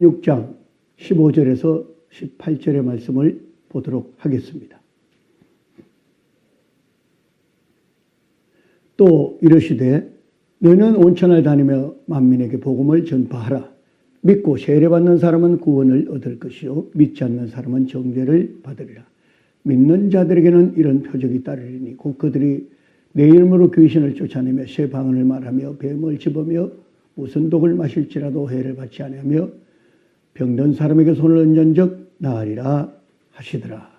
6장 15절에서 18절의 말씀을 보도록 하겠습니다. 또 이르시되 너는 온 천하를 다니며 만민에게 복음을 전파하라. 믿고 세례받는 사람은 구원을 얻을 것이요 믿지 않는 사람은 정죄를 받으리라. 믿는 자들에게는 이런 표적이 따르리니 곧 그들이 내 이름으로 귀신을 쫓아내며 새 방언을 말하며 뱀을 집으며 무슨 독을 마실지라도 해를 받지 아니하며 병든 사람에게 손을 얹은즉 나으리라 하시더라.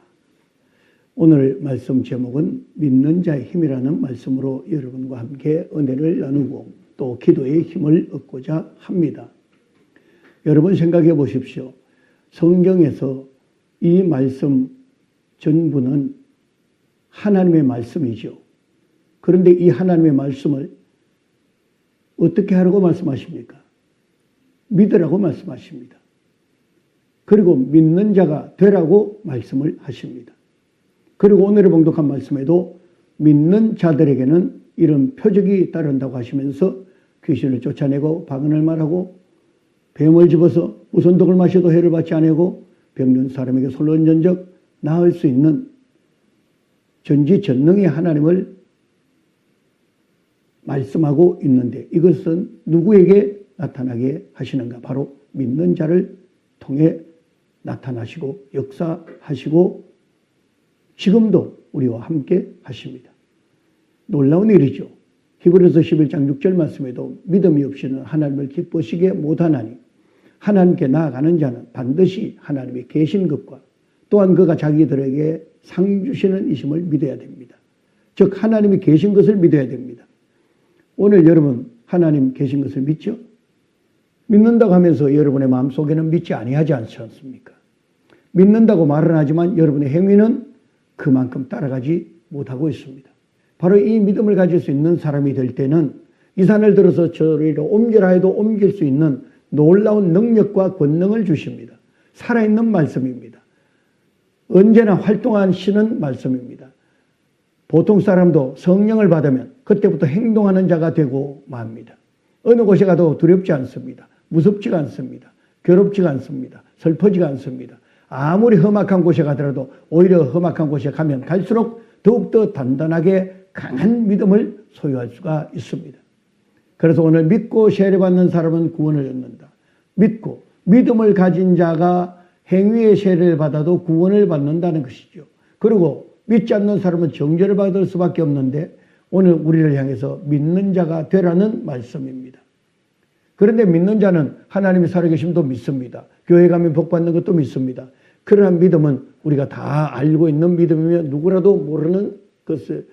오늘 말씀 제목은 믿는 자의 힘이라는 말씀으로 여러분과 함께 은혜를 나누고 또 기도의 힘을 얻고자 합니다. 여러분 생각해 보십시오. 성경에서 이 말씀 전부는 하나님의 말씀이죠. 그런데 이 하나님의 말씀을 어떻게 하라고 말씀하십니까? 믿으라고 말씀하십니다. 그리고 믿는 자가 되라고 말씀을 하십니다. 그리고 오늘의 봉독한 말씀에도 믿는 자들에게는 이런 표적이 따른다고 하시면서 귀신을 쫓아내고 방언을 말하고 뱀을 집어서 무슨 독을 마셔도 해를 받지 아니하고 병든 사람에게 손을 얹은즉 나을 수 있는 전지전능의 하나님을 말씀하고 있는데 이것은 누구에게 나타나게 하시는가? 바로 믿는 자를 통해 나타나시고 역사하시고 지금도 우리와 함께 하십니다. 놀라운 일이죠. 히브리서 11장 6절 말씀에도 믿음이 없이는 하나님을 기쁘시게 못하나니 하나님께 나아가는 자는 반드시 하나님이 계신 것과 또한 그가 자기들에게 상 주시는 이심을 믿어야 됩니다. 즉 하나님이 계신 것을 믿어야 됩니다. 오늘 여러분 하나님 계신 것을 믿죠? 믿는다고 하면서 여러분의 마음속에는 믿지 아니하지 않습니까? 믿는다고 말은 하지만 여러분의 행위는 그만큼 따라가지 못하고 있습니다. 바로 이 믿음을 가질 수 있는 사람이 될 때는 이 산을 들어서 저리로 옮기라 해도 옮길 수 있는 놀라운 능력과 권능을 주십니다. 살아있는 말씀입니다. 언제나 활동하시는 말씀입니다. 보통 사람도 성령을 받으면 그때부터 행동하는 자가 되고 맙니다. 어느 곳에 가도 두렵지 않습니다. 무섭지가 않습니다. 괴롭지가 않습니다. 슬퍼지가 않습니다. 아무리 험악한 곳에 가더라도 오히려 험악한 곳에 가면 갈수록 더욱더 단단하게 강한 믿음을 소유할 수가 있습니다. 그래서 오늘 믿고 세례받는 사람은 구원을 얻는다. 믿고 믿음을 가진 자가 행위의 세례를 받아도 구원을 받는다는 것이죠. 그리고 믿지 않는 사람은 정죄를 받을 수밖에 없는데 오늘 우리를 향해서 믿는 자가 되라는 말씀입니다. 그런데 믿는 자는 하나님이 살아계심도 믿습니다. 교회 가면 복받는 것도 믿습니다. 그러한 믿음은 우리가 다 알고 있는 믿음이며 누구라도 모르는 것을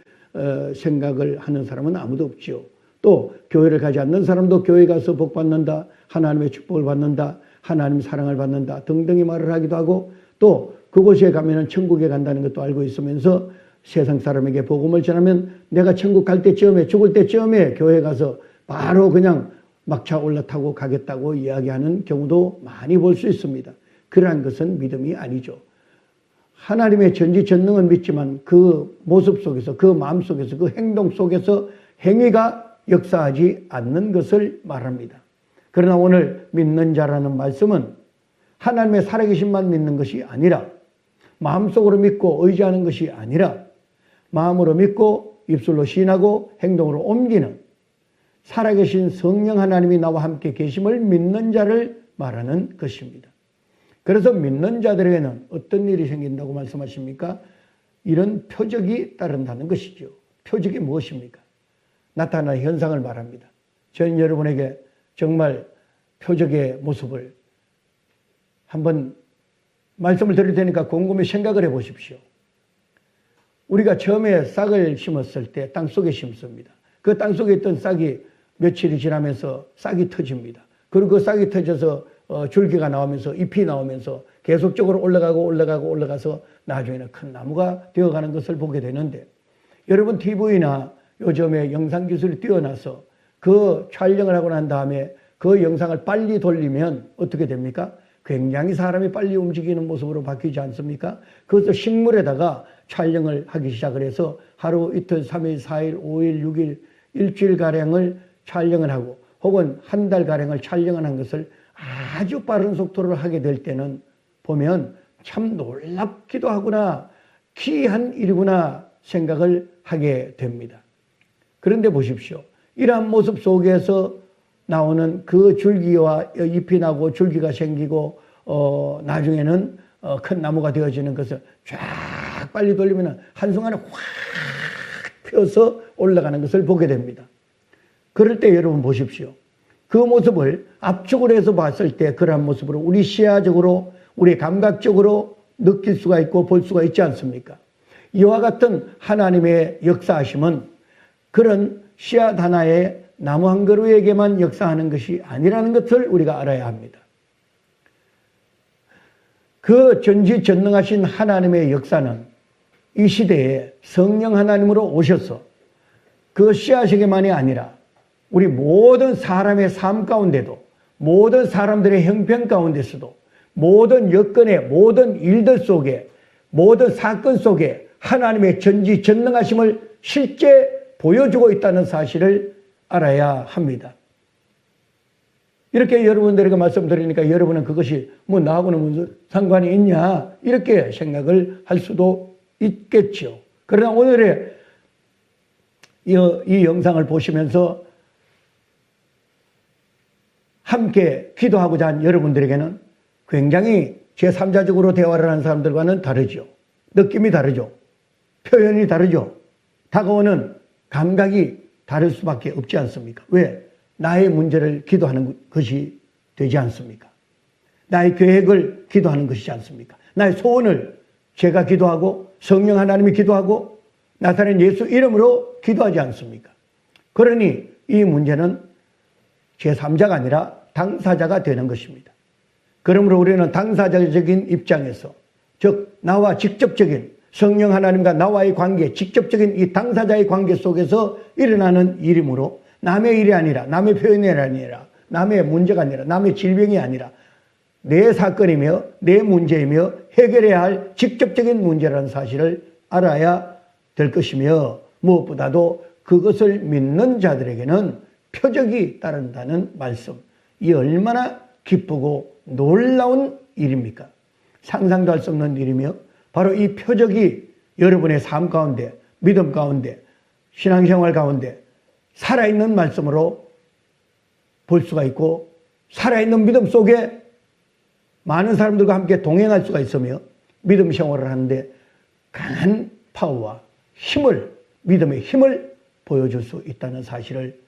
생각을 하는 사람은 아무도 없지요. 또 교회를 가지 않는 사람도 교회 가서 복받는다, 하나님의 축복을 받는다, 하나님의 사랑을 받는다 등등의 말을 하기도 하고 또 그곳에 가면 천국에 간다는 것도 알고 있으면서 세상 사람에게 복음을 전하면 내가 천국 갈 때쯤에 죽을 때쯤에 교회 가서 바로 그냥 막차 올라타고 가겠다고 이야기하는 경우도 많이 볼 수 있습니다. 그러한 것은 믿음이 아니죠. 하나님의 전지전능은 믿지만 그 모습 속에서 그 마음 속에서 그 행동 속에서 행위가 역사하지 않는 것을 말합니다. 그러나 오늘 믿는 자라는 말씀은 하나님의 살아계신만 믿는 것이 아니라 마음속으로 믿고 의지하는 것이 아니라 마음으로 믿고 입술로 시인하고 행동으로 옮기는 살아계신 성령 하나님이 나와 함께 계심을 믿는 자를 말하는 것입니다. 그래서 믿는 자들에게는 어떤 일이 생긴다고 말씀하십니까? 이런 표적이 따른다는 것이죠. 표적이 무엇입니까? 나타나는 현상을 말합니다. 저는 여러분에게 정말 표적의 모습을 한번 말씀을 드릴 테니까 곰곰이 생각을 해 보십시오. 우리가 처음에 싹을 심었을 때 땅속에 심습니다. 그 땅속에 있던 싹이 며칠이 지나면서 싹이 터집니다. 그리고 그 싹이 터져서 줄기가 나오면서 잎이 나오면서 계속적으로 올라가서 나중에는 큰 나무가 되어가는 것을 보게 되는데 여러분 TV나 요즘에 영상기술이 뛰어나서 그 촬영을 하고 난 다음에 그 영상을 빨리 돌리면 어떻게 됩니까? 굉장히 사람이 빨리 움직이는 모습으로 바뀌지 않습니까? 그것을 식물에다가 촬영을 하기 시작을 해서 하루 이틀 3일 4일 5일 6일 일주일가량을 촬영을 하고 혹은 한 달가량을 촬영을 한 것을 아주 빠른 속도를 하게 될 때는 보면 참 놀랍기도 하구나, 기이한 일이구나 생각을 하게 됩니다. 그런데 보십시오. 이러한 모습 속에서 나오는 그 줄기와 잎이 나고 줄기가 생기고 나중에는 큰 나무가 되어지는 것을 쫙 빨리 돌리면 한순간에 확 펴서 올라가는 것을 보게 됩니다. 그럴 때 여러분 보십시오. 그 모습을 압축을 해서 봤을 때 그러한 모습으로 우리 시야적으로 우리 감각적으로 느낄 수가 있고 볼 수가 있지 않습니까? 이와 같은 하나님의 역사하심은 그런 씨앗 하나의 나무 한 그루에게만 역사하는 것이 아니라는 것을 우리가 알아야 합니다. 그 전지전능하신 하나님의 역사는 이 시대에 성령 하나님으로 오셔서 그 씨앗에게만이 아니라 우리 모든 사람의 삶 가운데도, 모든 사람들의 형편 가운데서도, 모든 여건의 모든 일들 속에, 모든 사건 속에 하나님의 전지전능하심을 실제 보여주고 있다는 사실을 알아야 합니다. 이렇게 여러분들에게 말씀드리니까 여러분은 그것이 뭐 나하고는 무슨 상관이 있냐 이렇게 생각을 할 수도 있겠죠. 그러나 오늘의 이 영상을 보시면서 함께 기도하고자 한 여러분들에게는 굉장히 제3자적으로 대화를 하는 사람들과는 다르죠. 느낌이 다르죠. 표현이 다르죠. 다가오는 감각이 다를 수밖에 없지 않습니까? 왜? 나의 문제를 기도하는 것이 되지 않습니까? 나의 계획을 기도하는 것이지 않습니까? 나의 소원을 제가 기도하고 성령 하나님이 기도하고 나타낸 예수 이름으로 기도하지 않습니까? 그러니 이 문제는 제3자가 아니라 당사자가 되는 것입니다. 그러므로 우리는 당사자적인 입장에서, 즉 나와 직접적인 성령 하나님과 나와의 관계, 직접적인 이 당사자의 관계 속에서 일어나는 일이므로 남의 일이 아니라, 남의 표현이 아니라, 남의 문제가 아니라, 남의 질병이 아니라 내 사건이며 내 문제이며 해결해야 할 직접적인 문제라는 사실을 알아야 될 것이며, 무엇보다도 그것을 믿는 자들에게는 표적이 따른다는 말씀, 이 얼마나 기쁘고 놀라운 일입니까? 상상도 할 수 없는 일이며 바로 이 표적이 여러분의 삶 가운데, 믿음 가운데, 신앙생활 가운데 살아있는 말씀으로 볼 수가 있고, 살아있는 믿음 속에 많은 사람들과 함께 동행할 수가 있으며 믿음 생활을 하는데 강한 파워와 힘을, 믿음의 힘을 보여줄 수 있다는 사실을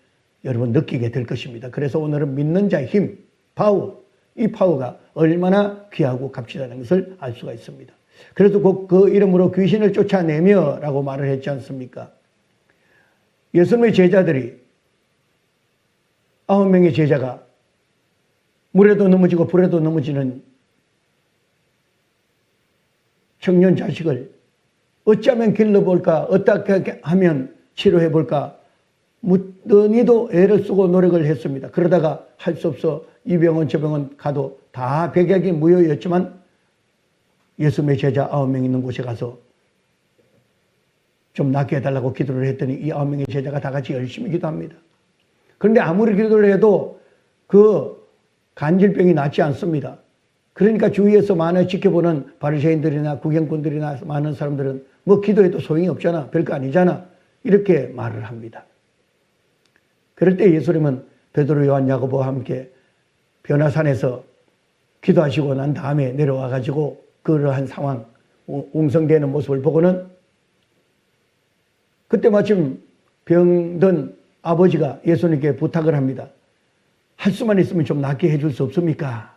여러분 느끼게 될 것입니다. 그래서 오늘은 믿는 자의 힘, 파워, 이 파워가 얼마나 귀하고 값지다는 것을 알 수가 있습니다. 그래서 곧 그 이름으로 귀신을 쫓아내며 라고 말을 했지 않습니까? 예수님의 제자들이 9명의 제자가 물에도 넘어지고 불에도 넘어지는 청년 자식을 어찌하면 길러볼까, 어떻게 하면 치료해볼까 묻더니도 애를 쓰고 노력을 했습니다. 그러다가 할 수 없어 이 병원 저 병원 가도 다 백약이 무효였지만 예수님의 제자 9명 있는 곳에 가서 좀 낫게 해달라고 기도를 했더니 이 9명의 제자가 다 같이 열심히 기도합니다. 그런데 아무리 기도를 해도 그 간질병이 낫지 않습니다. 그러니까 주위에서 많이 지켜보는 바리새인들이나 구경꾼들이나 많은 사람들은 뭐 기도해도 소용이 없잖아, 별거 아니잖아, 이렇게 말을 합니다. 그럴 때 예수님은 베드로, 요한, 야고보와 함께 변화산에서 기도하시고 난 다음에 내려와 가지고 그러한 상황, 웅성대는 모습을 보고는 그때 마침 병든 아버지가 예수님께 부탁을 합니다. 할 수만 있으면 좀 낫게 해줄 수 없습니까?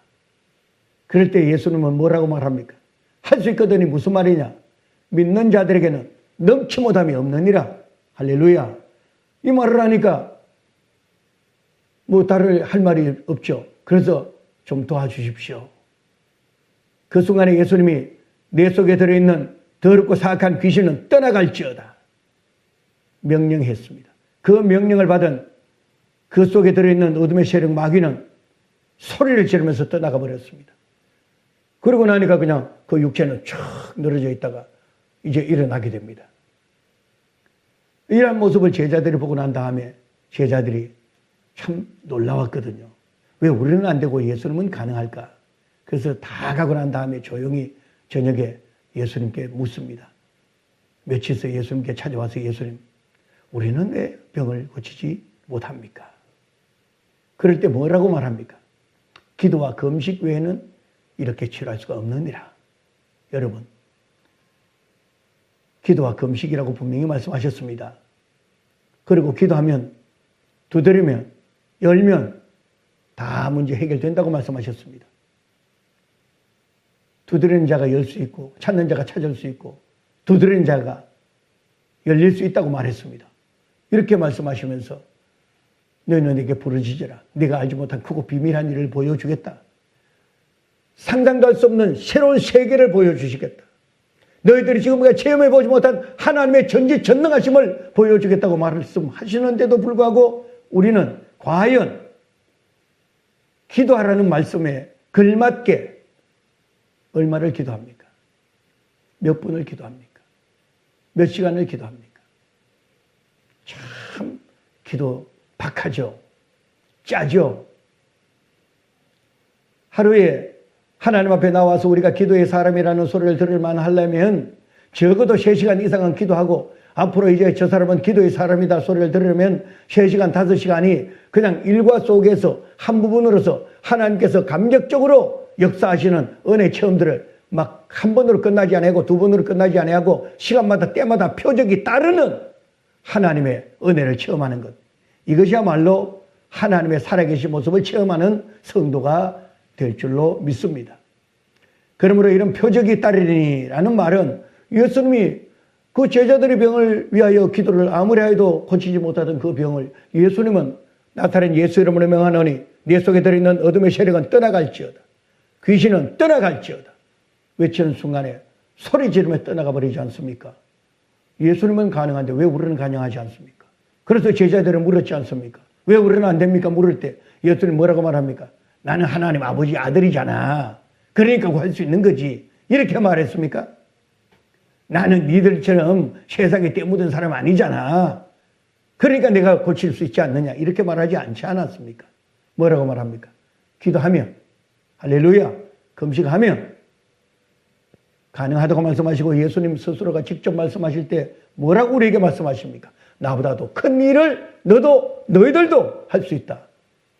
그럴 때 예수님은 뭐라고 말합니까? 할 수 있거든이 무슨 말이냐? 믿는 자들에게는 넘치 못함이 없느니라. 할렐루야. 이 말을 하니까 뭐 다른 할 말이 없죠. 그래서 좀 도와주십시오. 그 순간에 예수님이 내 속에 들어있는 더럽고 사악한 귀신은 떠나갈지어다 명령했습니다. 그 명령을 받은 그 속에 들어있는 어둠의 세력 마귀는 소리를 지르면서 떠나가 버렸습니다. 그러고 나니까 그냥 그 육체는 쭉 늘어져 있다가 이제 일어나게 됩니다. 이러한 모습을 제자들이 보고 난 다음에 제자들이 참 놀라웠거든요. 왜 우리는 안 되고 예수님은 가능할까? 그래서 다 가고 난 다음에 조용히 저녁에 예수님께 묻습니다. 며칠 서 예수님께 찾아와서 예수님, 우리는 왜 병을 고치지 못합니까? 그럴 때 뭐라고 말합니까? 기도와 금식 외에는 이렇게 치료할 수가 없느니라. 여러분, 기도와 금식이라고 분명히 말씀하셨습니다. 그리고 기도하면, 두드리면, 열면 다 문제 해결된다고 말씀하셨습니다. 두드리는 자가 열 수 있고 찾는 자가 찾을 수 있고 두드리는 자가 열릴 수 있다고 말했습니다. 이렇게 말씀하시면서 너희는 내게 부르짖으라. 네가 알지 못한 크고 비밀한 일을 보여주겠다. 상상도 할 수 없는 새로운 세계를 보여주시겠다. 너희들이 지금까지 체험해보지 못한 하나님의 전지전능하심을 보여주겠다고 말씀하시는데도 불구하고 우리는 과연 기도하라는 말씀에 걸맞게 얼마를 기도합니까? 몇 분을 기도합니까? 몇 시간을 기도합니까? 참 기도 박하죠. 짜죠. 하루에 하나님 앞에 나와서 우리가 기도의 사람이라는 소리를 들을 만하려면 적어도 3시간 이상은 기도하고 앞으로 이제 저 사람은 기도의 사람이다 소리를 들으려면 3시간, 5시간이 그냥 일과 속에서 한 부분으로서 하나님께서 감격적으로 역사하시는 은혜 체험들을 막 한 번으로 끝나지 아니하고 두 번으로 끝나지 아니하고 시간마다 때마다 표적이 따르는 하나님의 은혜를 체험하는 것. 이것이야말로 하나님의 살아계신 모습을 체험하는 성도가 될 줄로 믿습니다. 그러므로 이런 표적이 따르리라는 말은 예수님이 그 제자들의 병을 위하여 기도를 아무리 해도 고치지 못하던 그 병을 예수님은 나타낸 예수 이름으로 명하노니 네 속에 들어있는 어둠의 세력은 떠나갈지어다. 귀신은 떠나갈지어다. 외치는 순간에 소리 지르며 떠나가 버리지 않습니까? 예수님은 가능한데 왜 우리는 가능하지 않습니까? 그래서 제자들은 물었지 않습니까? 왜 우리는 안 됩니까? 물을 때 예수님 뭐라고 말합니까? 나는 하나님 아버지 아들이잖아. 그러니까 구할 수 있는 거지. 이렇게 말했습니까? 나는 니들처럼 세상에 때묻은 사람 아니잖아. 그러니까 내가 고칠 수 있지 않느냐. 이렇게 말하지 않지 않았습니까? 뭐라고 말합니까? 기도하면, 할렐루야, 금식하면 가능하다고 말씀하시고 예수님 스스로가 직접 말씀하실 때 뭐라고 우리에게 말씀하십니까? 나보다도 큰 일을 너희들도 할 수 있다.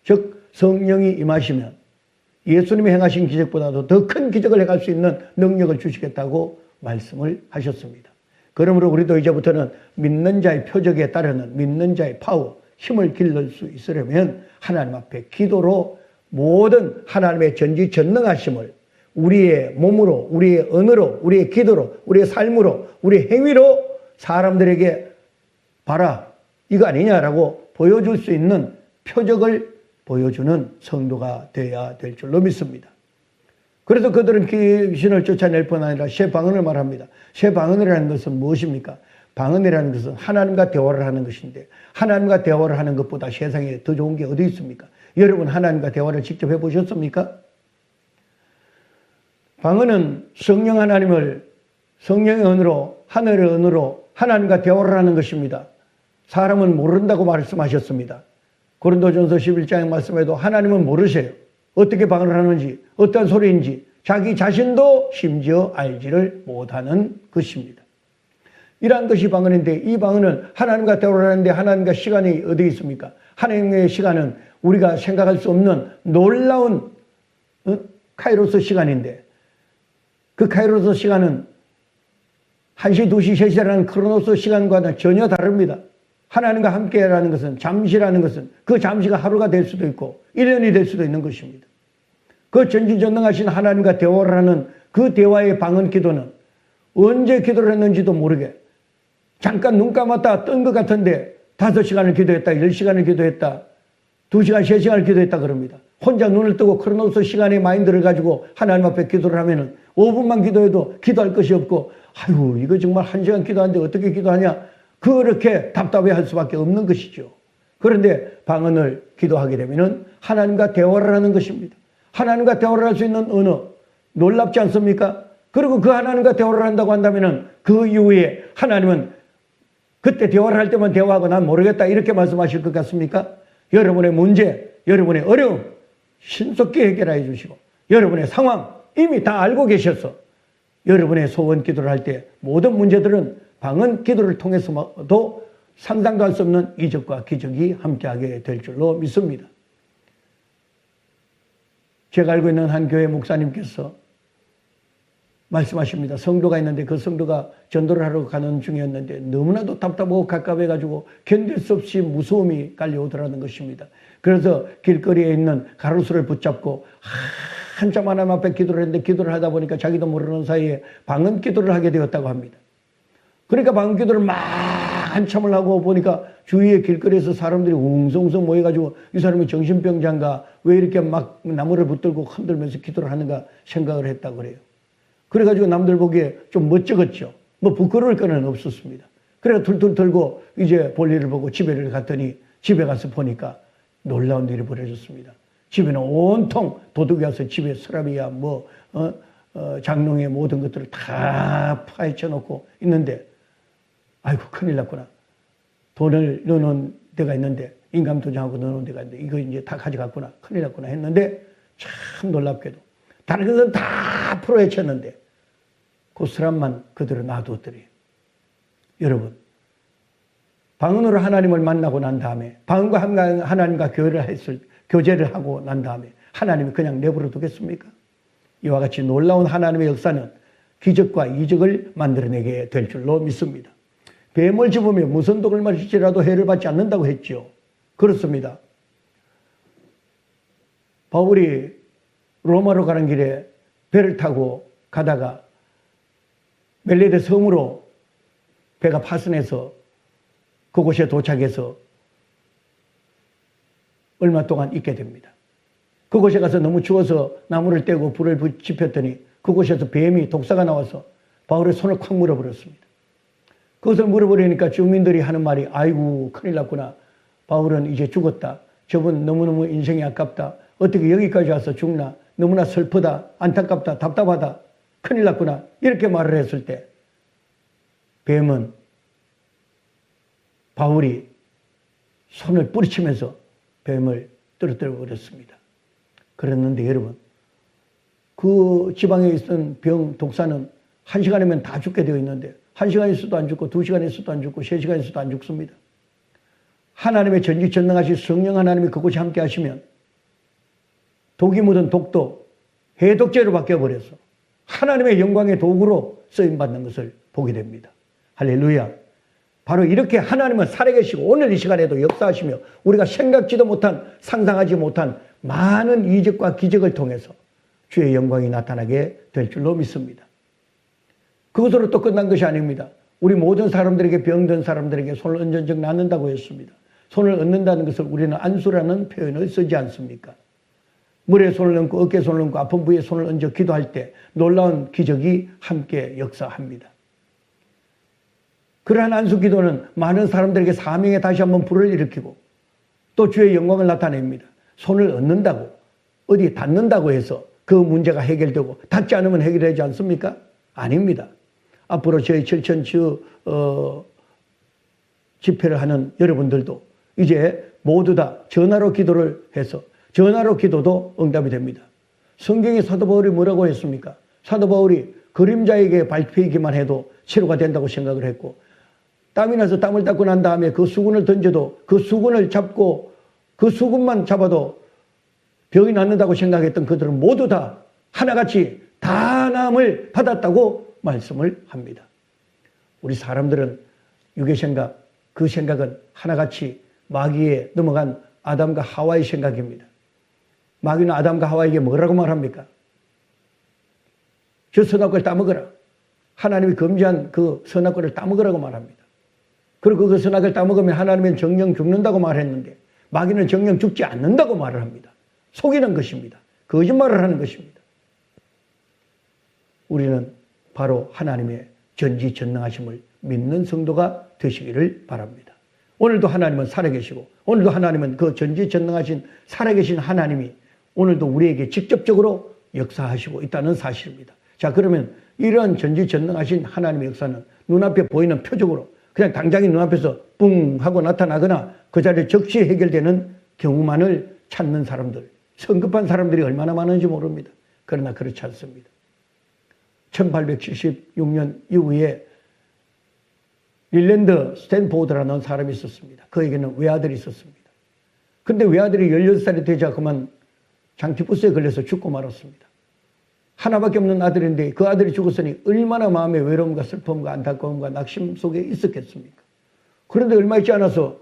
즉 성령이 임하시면 예수님이 행하신 기적보다도 더 큰 기적을 행할 수 있는 능력을 주시겠다고 말씀을 하셨습니다. 그러므로 우리도 이제부터는 믿는 자의 표적에 따르는 믿는 자의 파워, 힘을 길러줄 수 있으려면 하나님 앞에 기도로 모든 하나님의 전지전능하심을 우리의 몸으로, 우리의 언어로, 우리의 기도로, 우리의 삶으로, 우리의 행위로 사람들에게 봐라, 이거 아니냐라고 보여줄 수 있는 표적을 보여주는 성도가 되어야 될 줄로 믿습니다. 그래서 그들은 귀신을 쫓아낼 뿐 아니라 새 방언을 말합니다. 새 방언이라는 것은 무엇입니까? 방언이라는 것은 하나님과 대화를 하는 것인데 하나님과 대화를 하는 것보다 세상에 더 좋은 게 어디 있습니까? 여러분 하나님과 대화를 직접 해보셨습니까? 방언은 성령 하나님을 성령의 언어로 하늘의 언어로 하나님과 대화를 하는 것입니다. 사람은 모른다고 말씀하셨습니다. 고린도전서 11장의 말씀에도 하나님은 모르세요. 어떻게 방언을 하는지 어떤 소리인지 자기 자신도 심지어 알지를 못하는 것입니다. 이러한 것이 방언인데 이 방언은 하나님과 대화를 하는데 하나님과 시간이 어디 있습니까? 하나님의 시간은 우리가 생각할 수 없는 놀라운 카이로스 시간인데 그 카이로스 시간은 1시, 2시, 3시라는 크로노스 시간과는 전혀 다릅니다. 하나님과 함께라는 것은 잠시라는 것은 그 잠시가 하루가 될 수도 있고 1년이 될 수도 있는 것입니다. 그 전지전능하신 하나님과 대화를 하는 그 대화의 방언 기도는 언제 기도를 했는지도 모르게 잠깐 눈 감았다 뜬 것 같은데 5시간을 기도했다, 10시간을 기도했다, 2시간, 3시간을 기도했다 그럽니다. 혼자 눈을 뜨고 크로노스 시간의 마인드를 가지고 하나님 앞에 기도를 하면은 5분만 기도해도 기도할 것이 없고 아유 이거 정말 1시간 기도하는데 어떻게 기도하냐 그렇게 답답해할 수밖에 없는 것이죠. 그런데 방언을 기도하게 되면은 하나님과 대화를 하는 것입니다. 하나님과 대화를 할 수 있는 언어 놀랍지 않습니까? 그리고 그 하나님과 대화를 한다고 한다면은 그 이후에 하나님은 그때 대화를 할 때만 대화하고 난 모르겠다 이렇게 말씀하실 것 같습니까? 여러분의 문제, 여러분의 어려움, 신속히 해결해 주시고 여러분의 상황 이미 다 알고 계셔서 여러분의 소원 기도를 할 때 모든 문제들은 방언 기도를 통해서도 상상도 할 수 없는 이적과 기적이 함께하게 될 줄로 믿습니다. 제가 알고 있는 한 교회 목사님께서 말씀하십니다. 성도가 있는데 그 성도가 전도를 하러 가는 중이었는데 너무나도 답답하고 갑갑해가지고 견딜 수 없이 무서움이 깔려오더라는 것입니다. 그래서 길거리에 있는 가로수를 붙잡고 한참 하나님 앞에 기도를 했는데 기도를 하다 보니까 자기도 모르는 사이에 방언 기도를 하게 되었다고 합니다. 그러니까 방언 기도를 막 한참을 하고 보니까 주위에 길거리에서 사람들이 웅성웅성 모여가지고 이 사람이 정신병자인가 왜 이렇게 막 나무를 붙들고 흔들면서 기도를 하는가 생각을 했다고 그래요. 그래가지고 남들 보기에 좀 멋쩍었죠. 뭐 부끄러울 거는 없었습니다. 그래서 툴툴 털고 이제 볼일을 보고 집에를 갔더니 집에 가서 보니까 놀라운 일이 벌어졌습니다. 집에는 온통 도둑이 와서 집에 서랍이야 장롱의 모든 것들을 다 파헤쳐 놓고 있는데 아이고 큰일 났구나. 돈을 넣어놓은 데가 있는데 인감도장하고 넣어놓은 데가 있는데 이거 이제 다 가져갔구나. 큰일 났구나 했는데 참 놀랍게도 다른 것은 다 풀어헤쳤는데 그 서랍만 그대로 놔두었더니 여러분 방언으로 하나님을 만나고 난 다음에 방언과 하나님과 교제를 하고 난 다음에 하나님이 그냥 내버려 두겠습니까? 이와 같이 놀라운 하나님의 역사는 기적과 이적을 만들어내게 될 줄로 믿습니다. 뱀을 집으며 무슨 독을 마실지라도 해를 받지 않는다고 했죠. 그렇습니다. 바울이 로마로 가는 길에 배를 타고 가다가 멜레데 섬으로 배가 파선해서 그곳에 도착해서 얼마 동안 있게 됩니다. 그곳에 가서 너무 추워서 나무를 떼고 불을 지폈더니 그곳에서 뱀이 독사가 나와서 바울의 손을 콱 물어버렸습니다. 그것을 물어버리니까 주민들이 하는 말이 아이고 큰일 났구나. 바울은 이제 죽었다. 저분 너무너무 인생이 아깝다. 어떻게 여기까지 와서 죽나. 너무나 슬프다. 안타깝다. 답답하다. 큰일 났구나. 이렇게 말을 했을 때 뱀은 바울이 손을 뿌리치면서 뱀을 떨어뜨려 버렸습니다. 그랬는데 여러분 그 지방에 있던 병 독사는 1시간이면 다 죽게 되어 있는데 1시간 있어도 안 죽고 2시간 있어도 안 죽고 3시간 있어도 안 죽습니다. 하나님의 전지전능하신 성령 하나님이 그곳에 함께 하시면 독이 묻은 독도 해독제로 바뀌어버려서 하나님의 영광의 도구로 쓰임받는 것을 보게 됩니다. 할렐루야. 바로 이렇게 하나님은 살아계시고 오늘 이 시간에도 역사하시며 우리가 생각지도 못한 상상하지 못한 많은 이적과 기적을 통해서 주의 영광이 나타나게 될 줄로 믿습니다. 그것으로 또 끝난 것이 아닙니다. 우리 모든 사람들에게 병든 사람들에게 손을 얹은 적 낫는다고 했습니다. 손을 얹는다는 것을 우리는 안수라는 표현을 쓰지 않습니까? 물에 손을 얹고 어깨에 손을 얹고 아픈 부위에 손을 얹어 기도할 때 놀라운 기적이 함께 역사합니다. 그러한 안수 기도는 많은 사람들에게 사명에 다시 한번 불을 일으키고 또 주의 영광을 나타냅니다. 손을 얹는다고 어디 닿는다고 해서 그 문제가 해결되고 닿지 않으면 해결되지 않습니까? 아닙니다. 앞으로 저희 철천주 집회를 하는 여러분들도 이제 모두 다 전화로 기도를 해서 전화로 기도도 응답이 됩니다. 성경에 사도 바울이 뭐라고 했습니까? 사도 바울이 그림자에게 밟히기만 해도 치료가 된다고 생각을 했고 땀이 나서 땀을 닦고 난 다음에 그 수건을 던져도 그 수건을 잡고 그 수건만 잡아도 병이 낫는다고 생각했던 그들은 모두 다 하나같이 다 나음을 받았다고 말씀을 합니다. 우리 사람들은 육의 생각, 그 생각은 하나같이 마귀에 넘어간 아담과 하와의 생각입니다. 마귀는 아담과 하와에게 뭐라고 말합니까? 저 선악과를 따먹어라. 하나님이 금지한 그 선악과를 따먹으라고 말합니다. 그리고 그 선악을 따먹으면 하나님은 정령 죽는다고 말했는데 마귀는 정령 죽지 않는다고 말을 합니다. 속이는 것입니다. 거짓말을 하는 것입니다. 우리는 바로 하나님의 전지전능하심을 믿는 성도가 되시기를 바랍니다. 오늘도 하나님은 살아계시고 오늘도 하나님은 그 전지전능하신 살아계신 하나님이 오늘도 우리에게 직접적으로 역사하시고 있다는 사실입니다. 자, 그러면 이런 전지전능하신 하나님의 역사는 눈앞에 보이는 표적으로 그냥 당장에 눈앞에서 뿡 하고 나타나거나 그 자리에 즉시 해결되는 경우만을 찾는 사람들, 성급한 사람들이 얼마나 많은지 모릅니다. 그러나 그렇지 않습니다. 1876년 이후에 릴랜드 스탠포드라는 사람이 있었습니다. 그에게는 외아들이 있었습니다. 근데 외아들이 16살이 되자 그만 장티푸스에 걸려서 죽고 말았습니다. 하나밖에 없는 아들인데 그 아들이 죽었으니 얼마나 마음의 외로움과 슬픔과 안타까움과 낙심 속에 있었겠습니까? 그런데 얼마 있지 않아서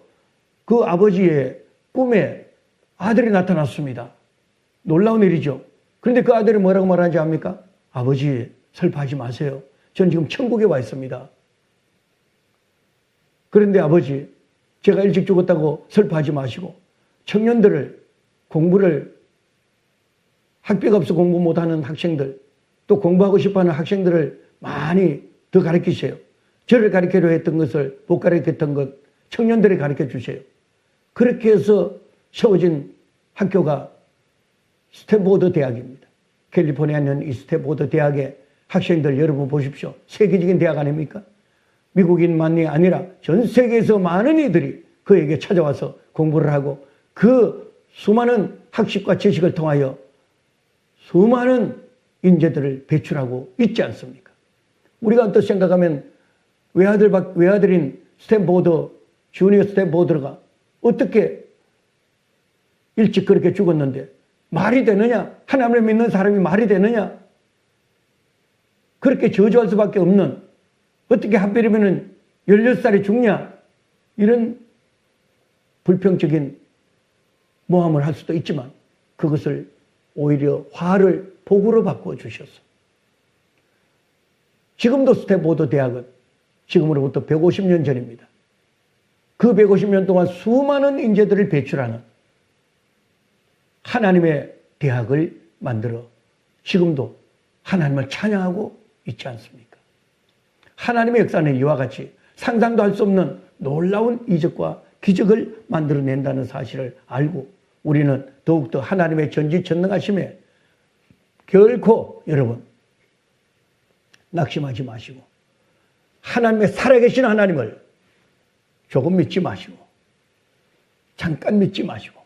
그 아버지의 꿈에 아들이 나타났습니다. 놀라운 일이죠. 그런데 그 아들이 뭐라고 말하는지 압니까? 아버지, 슬퍼하지 마세요. 전 지금 천국에 와 있습니다. 그런데 아버지, 제가 일찍 죽었다고 슬퍼하지 마시고 청년들을 공부를 학비가 없어 공부 못하는 학생들 또 공부하고 싶어하는 학생들을 많이 더 가르치세요. 저를 가르치려 했던 것을 못 가르쳤던 것 청년들이 가르쳐 주세요. 그렇게 해서 세워진 학교가 스탠포드 대학입니다. 캘리포니아에 있는 이 스탠포드 대학의 학생들 여러분 보십시오. 세계적인 대학 아닙니까? 미국인만이 아니라 전 세계에서 많은 이들이 그에게 찾아와서 공부를 하고 그 수많은 학식과 지식을 통하여 수많은 인재들을 배출하고 있지 않습니까? 우리가 어떻게 생각하면 외아들인 스탠포드, 주니어 스탠포드가 어떻게 일찍 그렇게 죽었는데 말이 되느냐? 하나님을 믿는 사람이 말이 되느냐? 그렇게 저주할 수밖에 없는 어떻게 하필이면 16살이 죽냐? 이런 불평적인 모함을 할 수도 있지만 그것을 오히려 화를 복으로 바꾸어 주셨어. 지금도 스탠포드 대학은 지금으로부터 150년 전입니다. 그 150년 동안 수많은 인재들을 배출하는 하나님의 대학을 만들어 지금도 하나님을 찬양하고 있지 않습니까? 하나님의 역사는 이와 같이 상상도 할 수 없는 놀라운 이적과 기적을 만들어낸다는 사실을 알고 우리는 더욱더 하나님의 전지전능하심에 결코 여러분 낙심하지 마시고 하나님의 살아계신 하나님을 조금 믿지 마시고 잠깐 믿지 마시고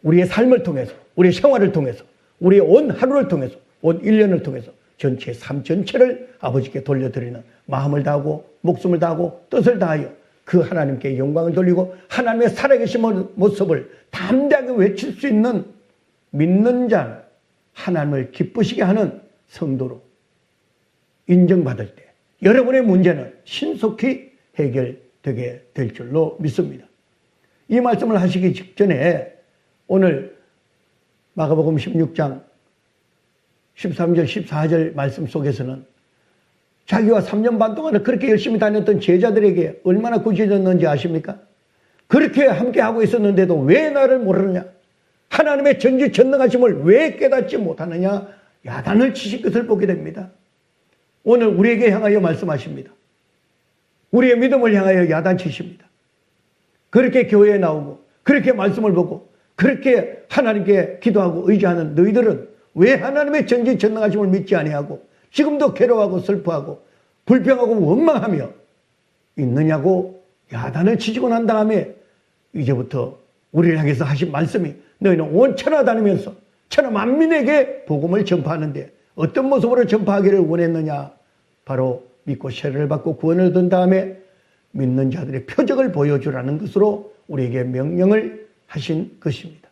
우리의 삶을 통해서 우리의 생활을 통해서 우리의 온 하루를 통해서 온 1년을 통해서 전체 삶 전체를 아버지께 돌려드리는 마음을 다하고 목숨을 다하고 뜻을 다하여 그 하나님께 영광을 돌리고 하나님의 살아계신 모습을 담대하게 외칠 수 있는 믿는 자 하나님을 기쁘시게 하는 성도로 인정받을 때 여러분의 문제는 신속히 해결되게 될 줄로 믿습니다. 이 말씀을 하시기 직전에 오늘 마가복음 16장 13절 14절 말씀 속에서는 자기와 3년 반 동안 그렇게 열심히 다녔던 제자들에게 얼마나 구제졌는지 아십니까? 그렇게 함께하고 있었는데도 왜 나를 모르느냐? 하나님의 전지전능하심을 왜 깨닫지 못하느냐? 야단을 치신 것을 보게 됩니다. 오늘 우리에게 향하여 말씀하십니다. 우리의 믿음을 향하여 야단치십니다. 그렇게 교회에 나오고 그렇게 말씀을 보고 그렇게 하나님께 기도하고 의지하는 너희들은 왜 하나님의 전지전능하심을 믿지 아니하고 지금도 괴로워하고 슬퍼하고 불평하고 원망하며 있느냐고 야단을 치시고 난 다음에 이제부터 우리를 향해서 하신 말씀이 너희는 온 천하 다니면서 천하 만민에게 복음을 전파하는데 어떤 모습으로 전파하기를 원했느냐? 바로 믿고 세례를 받고 구원을 얻은 다음에 믿는 자들의 표적을 보여주라는 것으로 우리에게 명령을 하신 것입니다.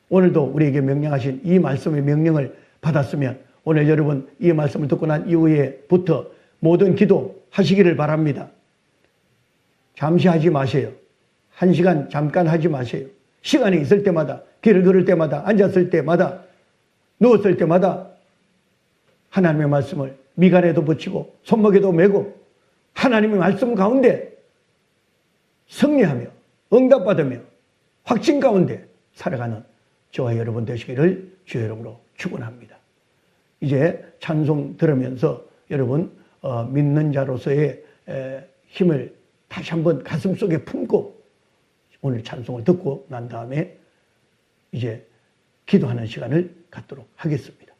오늘도 우리에게 명령하신 이 말씀의 명령을 받았으면 오늘 여러분 이 말씀을 듣고 난 이후에부터 모든 기도 하시기를 바랍니다. 잠시 하지 마세요. 1시간 잠깐 하지 마세요. 시간이 있을 때마다 길을 걸을 때마다 앉았을 때마다 누웠을 때마다 하나님의 말씀을 미간에도 붙이고 손목에도 메고 하나님의 말씀 가운데 승리하며 응답받으며 확신 가운데 살아가는 저와 여러분 되시기를 주의 이름으로 축원합니다. 이제 찬송 들으면서 여러분 믿는 자로서의 힘을 다시 한번 가슴속에 품고 오늘 찬송을 듣고 난 다음에 이제 기도하는 시간을 갖도록 하겠습니다.